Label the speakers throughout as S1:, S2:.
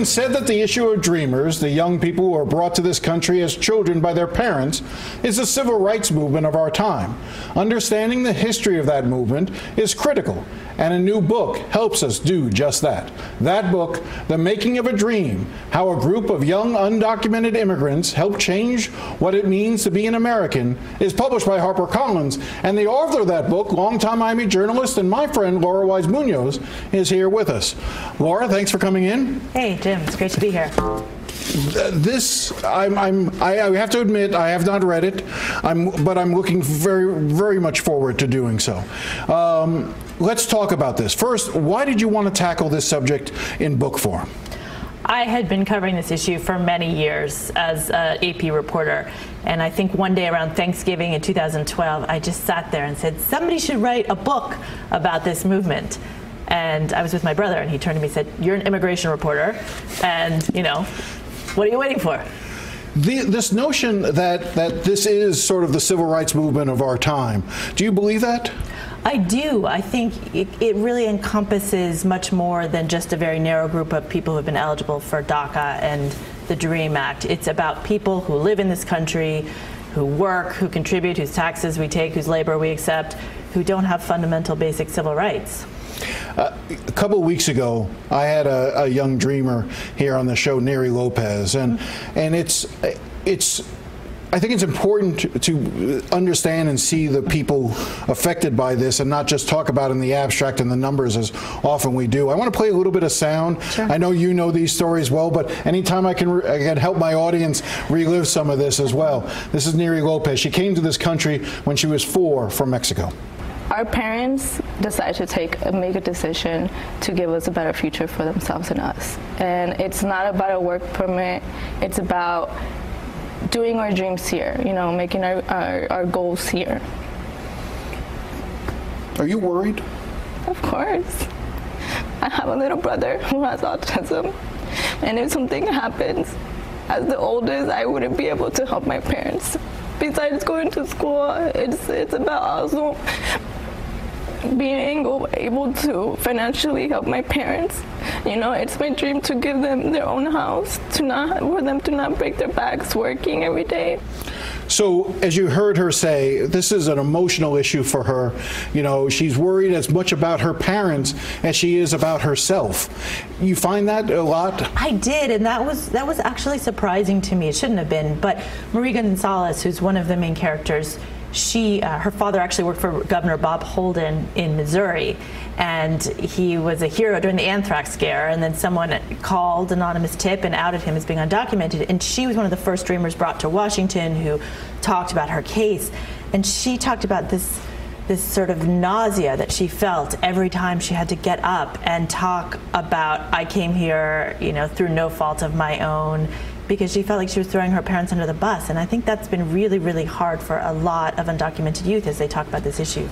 S1: been said that the issue of dreamers, the young people who are brought to this country as children by their parents, is the civil rights movement of our time. Understanding the history of that movement is critical, and a new book helps us do just that. That book, The Making of a Dream, How a Group of Young Undocumented Immigrants Helped Change What It Means to Be an American, is published by HarperCollins, and the author of that book, longtime Miami journalist and my friend Laura Wise Munoz, is here with us. Laura, thanks for coming in.
S2: Hey, Jim, it's great to be here.
S1: I have to admit, I have not read it, but I'm looking very much forward to doing so. Let's talk about this. First, why did you want to tackle this subject in book form?
S2: I had been covering this issue for many years as an AP reporter, and I think one day around Thanksgiving in 2012, I just sat there and said, somebody should write a book about this movement. And I was with my brother, and he turned to me and said, you're an immigration reporter, and, you know, what are you waiting for?
S1: This notion that this is sort of the civil rights movement of our time, do you believe that?
S2: I do. I think it really encompasses much more than just a very narrow group of people who have been eligible for DACA and the DREAM Act. It's about people who live in this country, who work, who contribute, whose taxes we take, whose labor we accept, who don't have fundamental basic civil rights.
S1: A couple of weeks ago, I had a young dreamer here on the show, Neri Lopez, and I think it's important to understand and see the people affected by this and not just talk about in the abstract and the numbers as often we do. I want to play a little bit of sound. Sure. I know you know these stories well, but anytime I can help my audience relive some of this as well. This is Neri Lopez. She came to this country when she was 4 from Mexico.
S3: Our parents decided to make a decision to give us a better future for themselves and us. And it's not about a work permit, it's about doing our dreams here, you know, making our goals here.
S1: Are you worried?
S3: Of course. I have a little brother who has autism, and if something happens, as the oldest, I wouldn't be able to help my parents. Besides going to school, it's about also being able to financially help my parents. You know, it's my dream to give them their own house, for them to not break their backs working every day.
S1: So, as you heard her say, this is an emotional issue for her. You know, she's worried as much about her parents as she is about herself. You find that a lot?
S2: I did, and that was actually surprising to me. It shouldn't have been, but Marie Gonzalez, who's one of the main characters, her father actually worked for Governor Bob Holden in Missouri, and he was a hero during the anthrax scare, and then someone called anonymous tip and outed him as being undocumented, and she was one of the first dreamers brought to Washington who talked about her case, and she talked about this sort of nausea that she felt every time she had to get up and talk about, I came here, you know, through no fault of my own, because she felt like she was throwing her parents under the bus. And I think that's been really, really hard for a lot of undocumented youth as they talk about this issue.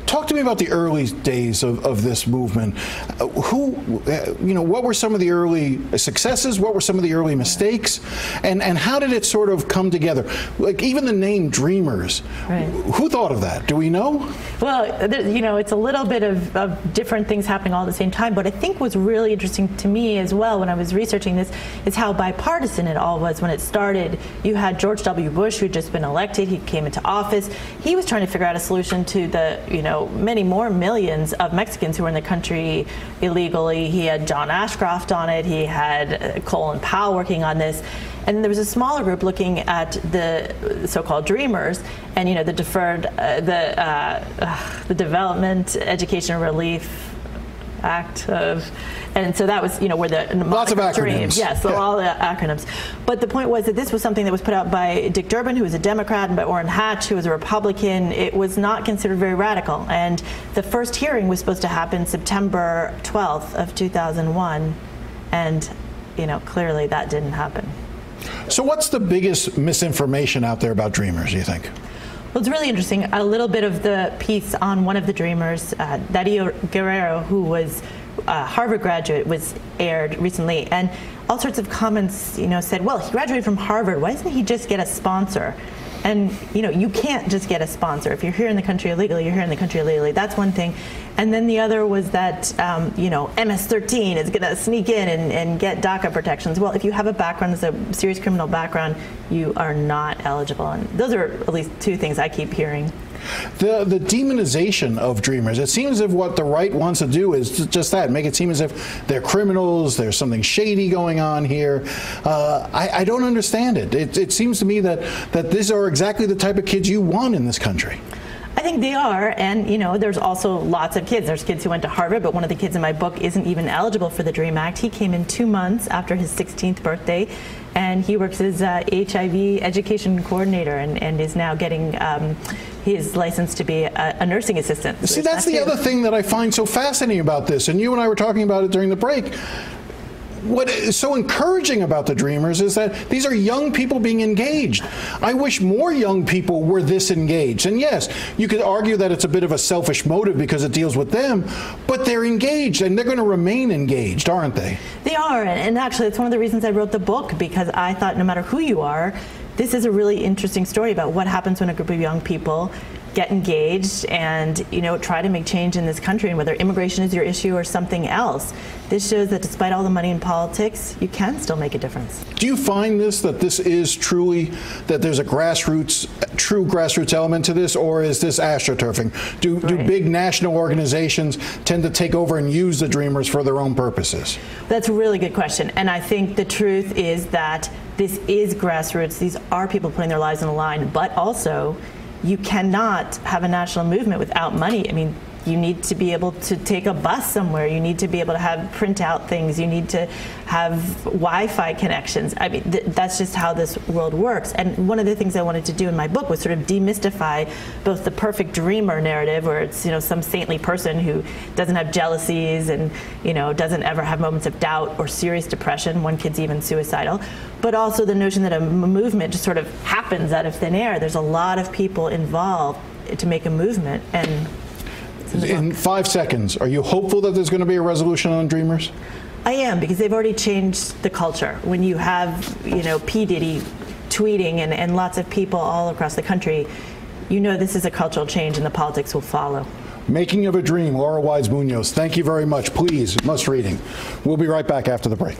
S1: Talk to me about the early days of this movement. What were some of the early successes? What were some of the early mistakes? And how did it sort of come together? Like even the name Dreamers, right. Who thought of that? Do we know?
S2: Well, it's a little bit of different things happening all at the same time, but I think what's really interesting to me as well when I was researching this is how bipartisan it all was when it started. You had George W. Bush, who had just been elected. He came into office. He was trying to figure out a solution to the, many more millions of Mexicans who were in the country illegally. He had John Ashcroft on it. He had Colin Powell working on this. And there was a smaller group looking at the so-called Dreamers and, the deferred, the Development, Education, and Relief Act of, and so that was, where the
S1: lots of acronyms.
S2: Dreams. Yes, yeah. All the acronyms. But the point was that this was something that was put out by Dick Durbin, who was a Democrat, and by Orrin Hatch, who was a Republican. It was not considered very radical. And the first hearing was supposed to happen September 12th of 2001. And, clearly that didn't happen.
S1: So what's the biggest misinformation out there about Dreamers, do you think?
S2: Well, it's really interesting. A little bit of the piece on one of the Dreamers, Dario Guerrero, who was a Harvard graduate, was aired recently, and all sorts of comments, said, well, he graduated from Harvard. Why doesn't he just get a sponsor? And you can't just get a sponsor. If you're here in the country illegally, you're here in the country illegally. That's one thing. And then the other was that MS-13 is going to sneak in and get DACA protections. Well, if you have a background as a serious criminal background, you are not eligible. And those are at least two things I keep hearing.
S1: The demonization of dreamers, it seems as if what the right wants to do is just that, make it seem as if they're criminals, there's something shady going on here. I don't understand it. It seems to me that these are exactly the type of kids you want in this country.
S2: I think they are, and there's also lots of kids. There's kids who went to Harvard, but one of the kids in my book isn't even eligible for the DREAM Act. He came in 2 months after his 16th birthday, and he works as HIV education coordinator and is now getting his license to be a nursing assistant.
S1: See, that's the other thing that I find so fascinating about this, and you and I were talking about it during the break. What is so encouraging about the Dreamers is that these are young people being engaged. I wish more young people were this engaged. And yes, you could argue that it's a bit of a selfish motive because it deals with them, but they're engaged and they're going to remain engaged, aren't they?
S2: They are, and actually it's one of the reasons I wrote the book, because I thought no matter who you are, this is a really interesting story about what happens when a group of young people get engaged and try to make change in this country, and whether immigration is your issue or something else. This shows that despite all the money in politics, you can still make a difference.
S1: Do you find that this is truly, that there's a true grassroots element to this, or is this astroturfing? Do big national organizations tend to take over and use the Dreamers for their own purposes?
S2: That's a really good question, and I think the truth is that this is grassroots. These are people putting their lives on the line, but also you cannot have a national movement without money. I mean, you need to be able to take a bus somewhere. You need to be able to have print out things. You need to have Wi-Fi connections. I mean, that's just how this world works. And one of the things I wanted to do in my book was sort of demystify both the perfect dreamer narrative, where it's some saintly person who doesn't have jealousies and doesn't ever have moments of doubt or serious depression. One kid's even suicidal. But also the notion that a movement just sort of happens out of thin air. There's a lot of people involved to make a movement. And
S1: in 5 seconds, are you hopeful that there's going to be a resolution on Dreamers?
S2: I am, because they've already changed the culture. When you have, P. Diddy tweeting and lots of people all across the country, this is a cultural change and the politics will follow.
S1: Making of a Dream, Laura Wise Munoz. Thank you very much. Please, must reading. We'll be right back after the break.